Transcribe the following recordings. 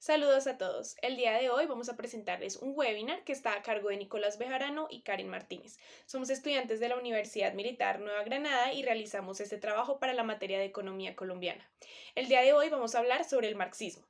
Saludos a todos. El día de hoy vamos a presentarles un webinar que está a cargo de Nicolás Bejarano y Karen Martínez. Somos estudiantes de la Universidad Militar Nueva Granada y realizamos este trabajo para la materia de economía colombiana. El día de hoy vamos a hablar sobre el marxismo.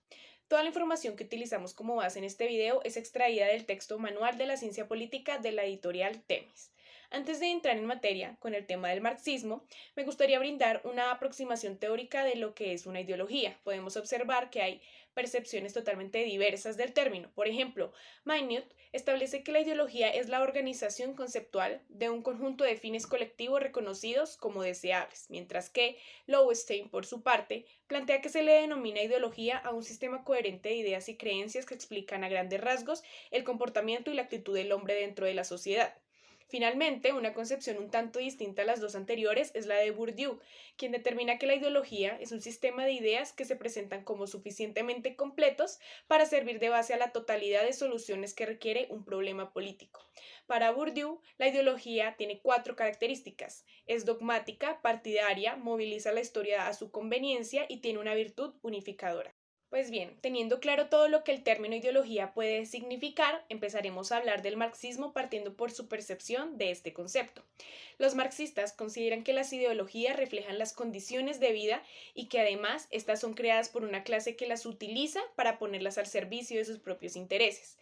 Toda la información que utilizamos como base en este video es extraída del texto Manual de la Ciencia Política de la editorial Temis. Antes de entrar en materia con el tema del marxismo, me gustaría brindar una aproximación teórica de lo que es una ideología. Podemos observar que hay percepciones totalmente diversas del término. Por ejemplo, Minute establece que la ideología es la organización conceptual de un conjunto de fines colectivos reconocidos como deseables, mientras que Lowenstein, por su parte, plantea que se le denomina ideología a un sistema coherente de ideas y creencias que explican a grandes rasgos el comportamiento y la actitud del hombre dentro de la sociedad. Finalmente, una concepción un tanto distinta a las dos anteriores es la de Bourdieu, quien determina que la ideología es un sistema de ideas que se presentan como suficientemente completos para servir de base a la totalidad de soluciones que requiere un problema político. Para Bourdieu, la ideología tiene cuatro características: es dogmática, partidaria, moviliza la historia a su conveniencia y tiene una virtud unificadora. Pues bien, teniendo claro todo lo que el término ideología puede significar, empezaremos a hablar del marxismo partiendo por su percepción de este concepto. Los marxistas consideran que las ideologías reflejan las condiciones de vida y que además estas son creadas por una clase que las utiliza para ponerlas al servicio de sus propios intereses.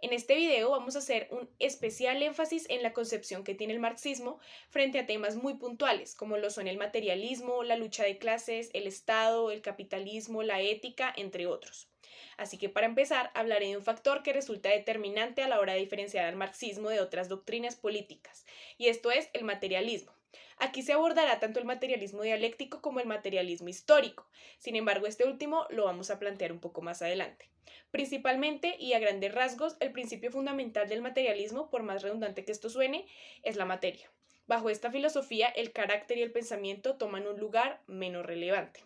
En este video vamos a hacer un especial énfasis en la concepción que tiene el marxismo frente a temas muy puntuales, como lo son el materialismo, la lucha de clases, el Estado, el capitalismo, la ética, entre otros. Así que para empezar, hablaré de un factor que resulta determinante a la hora de diferenciar al marxismo de otras doctrinas políticas, y esto es el materialismo. Aquí se abordará tanto el materialismo dialéctico como el materialismo histórico. Sin embargo, este último lo vamos a plantear un poco más adelante. Principalmente y a grandes rasgos, el principio fundamental del materialismo, por más redundante que esto suene, es la materia. Bajo esta filosofía, el carácter y el pensamiento toman un lugar menos relevante.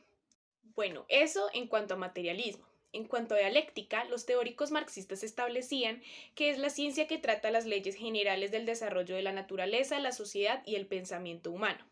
Bueno, eso en cuanto a materialismo. En cuanto a dialéctica, los teóricos marxistas establecían que es la ciencia que trata las leyes generales del desarrollo de la naturaleza, la sociedad y el pensamiento humano.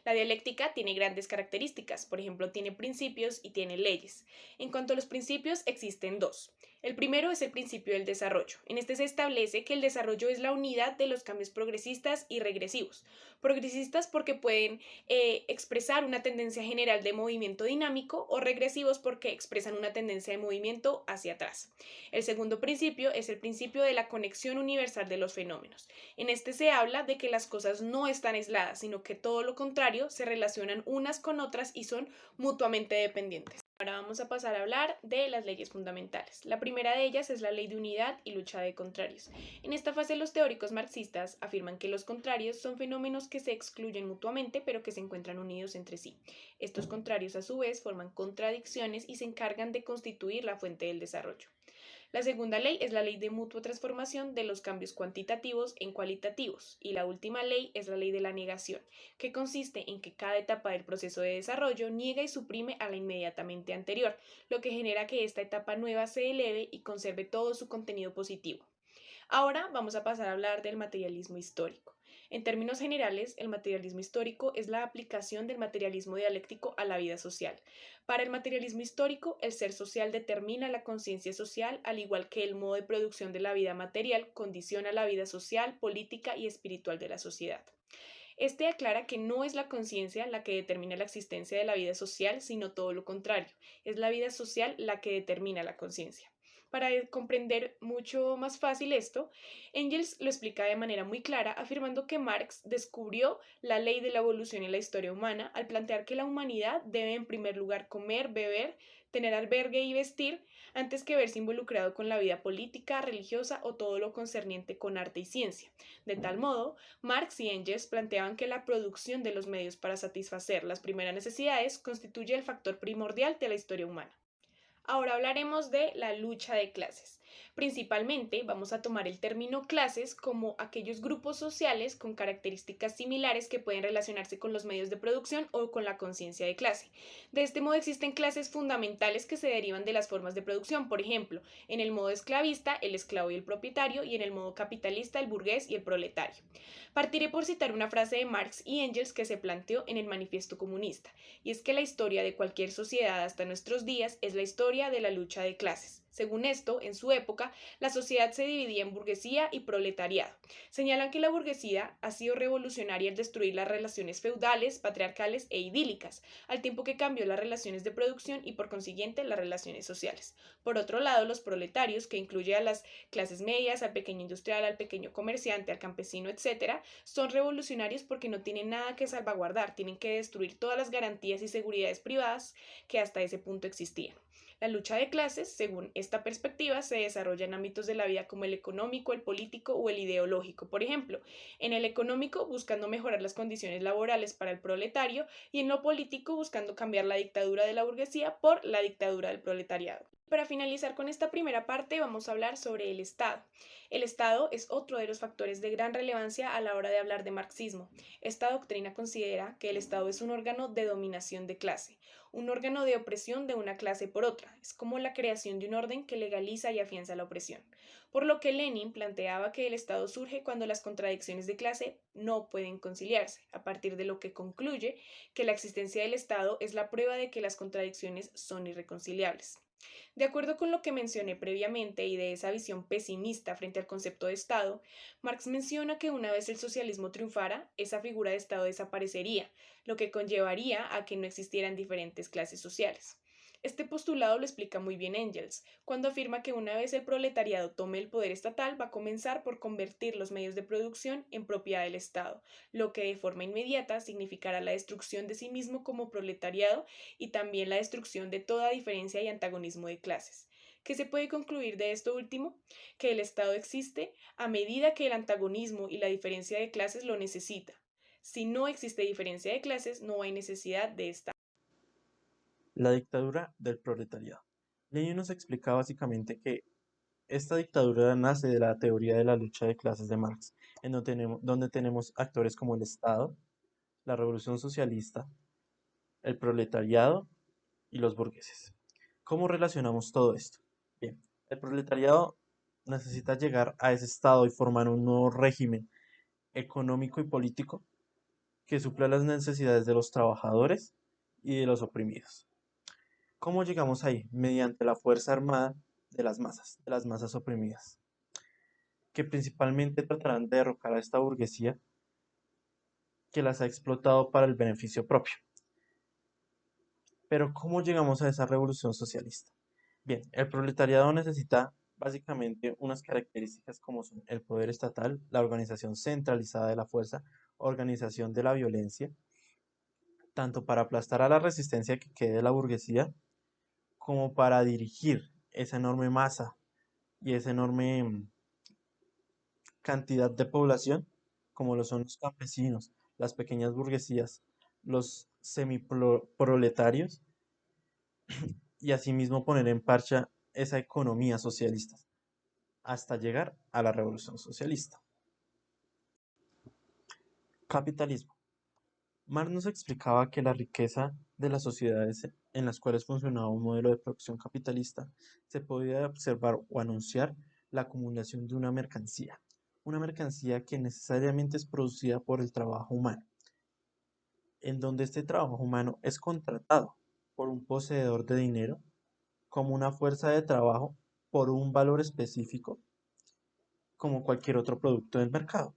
La dialéctica tiene grandes características, por ejemplo, tiene principios y tiene leyes. En cuanto a los principios, existen dos. El primero es el principio del desarrollo. En este se establece que el desarrollo es la unidad de los cambios progresistas y regresivos. Progresistas porque pueden expresar una tendencia general de movimiento dinámico, o regresivos porque expresan una tendencia de movimiento hacia atrás. El segundo principio es el principio de la conexión universal de los fenómenos. En este se habla de que las cosas no están aisladas, sino que todo lo contrario, se relacionan unas con otras y son mutuamente dependientes. Ahora vamos a pasar a hablar de las leyes fundamentales. La primera de ellas es la ley de unidad y lucha de contrarios. En esta fase los teóricos marxistas afirman que los contrarios son fenómenos que se excluyen mutuamente pero que se encuentran unidos entre sí. Estos contrarios a su vez forman contradicciones y se encargan de constituir la fuente del desarrollo. La segunda ley es la ley de mutua transformación de los cambios cuantitativos en cualitativos, y la última ley es la ley de la negación, que consiste en que cada etapa del proceso de desarrollo niega y suprime a la inmediatamente anterior, lo que genera que esta etapa nueva se eleve y conserve todo su contenido positivo. Ahora vamos a pasar a hablar del materialismo histórico. En términos generales, el materialismo histórico es la aplicación del materialismo dialéctico a la vida social. Para el materialismo histórico, el ser social determina la conciencia social, al igual que el modo de producción de la vida material condiciona la vida social, política y espiritual de la sociedad. Este aclara que no es la conciencia la que determina la existencia de la vida social, sino todo lo contrario, es la vida social la que determina la conciencia. Para comprender mucho más fácil esto, Engels lo explica de manera muy clara, afirmando que Marx descubrió la ley de la evolución en la historia humana al plantear que la humanidad debe en primer lugar comer, beber, tener albergue y vestir, antes que verse involucrado con la vida política, religiosa o todo lo concerniente con arte y ciencia. De tal modo, Marx y Engels planteaban que la producción de los medios para satisfacer las primeras necesidades constituye el factor primordial de la historia humana. Ahora hablaremos de la lucha de clases. Principalmente vamos a tomar el término clases como aquellos grupos sociales con características similares que pueden relacionarse con los medios de producción o con la conciencia de clase. De este modo existen clases fundamentales que se derivan de las formas de producción, por ejemplo, en el modo esclavista, el esclavo y el propietario, y en el modo capitalista, el burgués y el proletario. Partiré por citar una frase de Marx y Engels que se planteó en el Manifiesto Comunista, y es que la historia de cualquier sociedad hasta nuestros días es la historia de la lucha de clases. Según esto, en su época, la sociedad se dividía en burguesía y proletariado. Señalan que la burguesía ha sido revolucionaria al destruir las relaciones feudales, patriarcales e idílicas, al tiempo que cambió las relaciones de producción y por consiguiente las relaciones sociales. Por otro lado, los proletarios, que incluye a las clases medias, al pequeño industrial, al pequeño comerciante, al campesino, etcétera, son revolucionarios porque no tienen nada que salvaguardar, tienen que destruir todas las garantías y seguridades privadas que hasta ese punto existían. La lucha de clases, según esta perspectiva, se desarrolla en ámbitos de la vida como el económico, el político o el ideológico. Por ejemplo, en el económico buscando mejorar las condiciones laborales para el proletario y en lo político buscando cambiar la dictadura de la burguesía por la dictadura del proletariado. Para finalizar con esta primera parte, vamos a hablar sobre el Estado. El Estado es otro de los factores de gran relevancia a la hora de hablar de marxismo. Esta doctrina considera que el Estado es un órgano de dominación de clase, un órgano de opresión de una clase por otra. Es como la creación de un orden que legaliza y afianza la opresión. Por lo que Lenin planteaba que el Estado surge cuando las contradicciones de clase no pueden conciliarse, a partir de lo que concluye que la existencia del Estado es la prueba de que las contradicciones son irreconciliables. De acuerdo con lo que mencioné previamente y de esa visión pesimista frente al concepto de Estado, Marx menciona que una vez el socialismo triunfara, esa figura de Estado desaparecería, lo que conllevaría a que no existieran diferentes clases sociales. Este postulado lo explica muy bien Engels, cuando afirma que una vez el proletariado tome el poder estatal va a comenzar por convertir los medios de producción en propiedad del Estado, lo que de forma inmediata significará la destrucción de sí mismo como proletariado y también la destrucción de toda diferencia y antagonismo de clases. ¿Qué se puede concluir de esto último? Que el Estado existe a medida que el antagonismo y la diferencia de clases lo necesita. Si no existe diferencia de clases, no hay necesidad de Estado. La dictadura del proletariado. Lenin nos explica básicamente que esta dictadura nace de la teoría de la lucha de clases de Marx, en donde tenemos actores como el Estado, la revolución socialista, el proletariado y los burgueses. ¿Cómo relacionamos todo esto? Bien, el proletariado necesita llegar a ese estado y formar un nuevo régimen económico y político que supla las necesidades de los trabajadores y de los oprimidos. ¿Cómo llegamos ahí? Mediante la fuerza armada de las masas oprimidas, que principalmente tratarán de derrocar a esta burguesía que las ha explotado para el beneficio propio. Pero ¿cómo llegamos a esa revolución socialista? Bien, el proletariado necesita básicamente unas características como son el poder estatal, la organización centralizada de la fuerza, organización de la violencia, tanto para aplastar a la resistencia que quede de la burguesía, como para dirigir esa enorme masa y esa enorme cantidad de población, como lo son los campesinos, las pequeñas burguesías, los semiproletarios, y asimismo poner en marcha esa economía socialista hasta llegar a la revolución socialista. Capitalismo. Marx nos explicaba que la riqueza de las sociedades en las cuales funcionaba un modelo de producción capitalista se podía observar o anunciar la acumulación de una mercancía que necesariamente es producida por el trabajo humano, en donde este trabajo humano es contratado por un poseedor de dinero como una fuerza de trabajo por un valor específico como cualquier otro producto del mercado,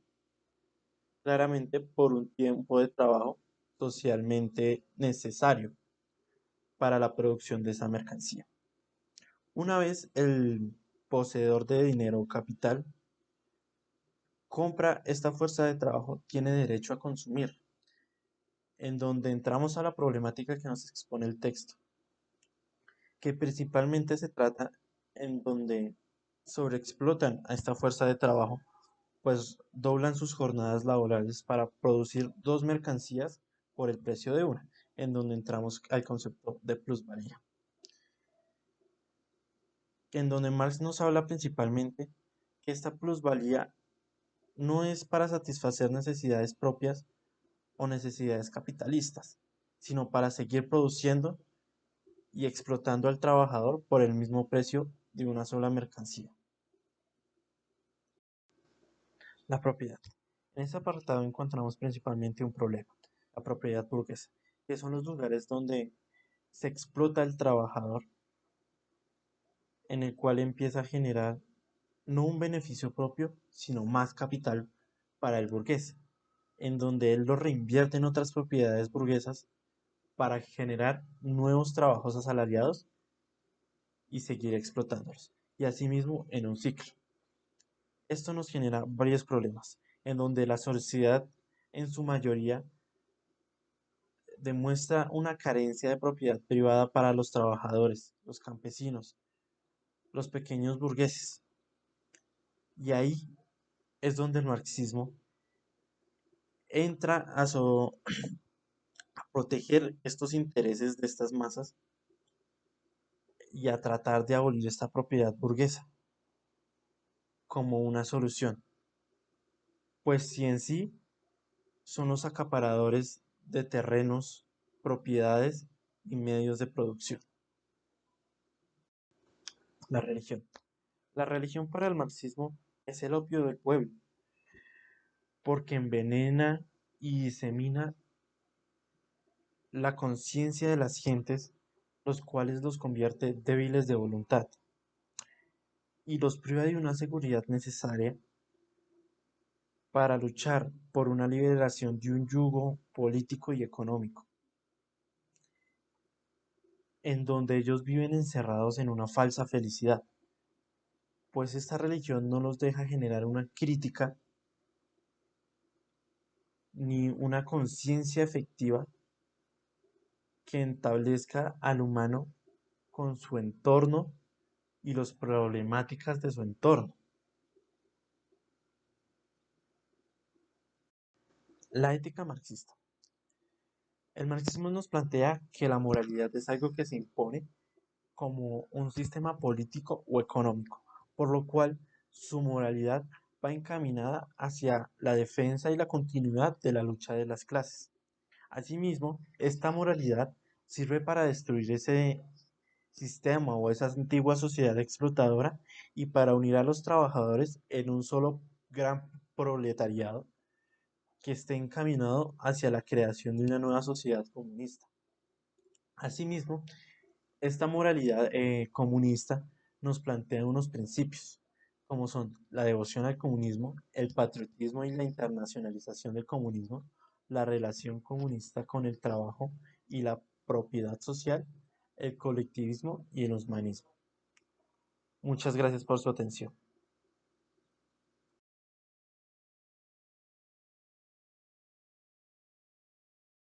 claramente por un tiempo de trabajo socialmente necesario para la producción de esa mercancía. Una vez el poseedor de dinero o capital compra esta fuerza de trabajo, tiene derecho a consumir, en donde entramos a la problemática que nos expone el texto, que principalmente se trata en donde sobreexplotan a esta fuerza de trabajo, pues doblan sus jornadas laborales para producir dos mercancías por el precio de una, en donde entramos al concepto de plusvalía, en donde Marx nos habla principalmente que esta plusvalía no es para satisfacer necesidades propias o necesidades capitalistas, sino para seguir produciendo y explotando al trabajador por el mismo precio de una sola mercancía. La propiedad. En este apartado encontramos principalmente un problema, la propiedad burguesa, que son los lugares donde se explota al trabajador en el cual empieza a generar no un beneficio propio, sino más capital para el burgués, en donde él lo reinvierte en otras propiedades burguesas para generar nuevos trabajos asalariados y seguir explotándolos, y asimismo en un ciclo. Esto nos genera varios problemas, en donde la sociedad en su mayoría demuestra una carencia de propiedad privada para los trabajadores, los campesinos, los pequeños burgueses. Y ahí es donde el marxismo entra a proteger estos intereses de estas masas y a tratar de abolir esta propiedad burguesa como una solución. Pues si en sí son los acaparadores de terrenos, propiedades y medios de producción. La religión. La religión para el marxismo es el opio del pueblo, porque envenena y disemina la conciencia de las gentes, los cuales los convierte débiles de voluntad y los priva de una seguridad necesaria para luchar por una liberación de un yugo político y económico, en donde ellos viven encerrados en una falsa felicidad, pues esta religión no los deja generar una crítica ni una conciencia efectiva que establezca al humano con su entorno y las problemáticas de su entorno. La ética marxista. El marxismo nos plantea que la moralidad es algo que se impone como un sistema político o económico, por lo cual su moralidad va encaminada hacia la defensa y la continuidad de la lucha de las clases. Asimismo, esta moralidad sirve para destruir ese sistema o esa antigua sociedad explotadora y para unir a los trabajadores en un solo gran proletariado que esté encaminado hacia la creación de una nueva sociedad comunista. Asimismo, esta moralidad comunista nos plantea unos principios, como son la devoción al comunismo, el patriotismo y la internacionalización del comunismo, la relación comunista con el trabajo y la propiedad social, el colectivismo y el humanismo. Muchas gracias por su atención.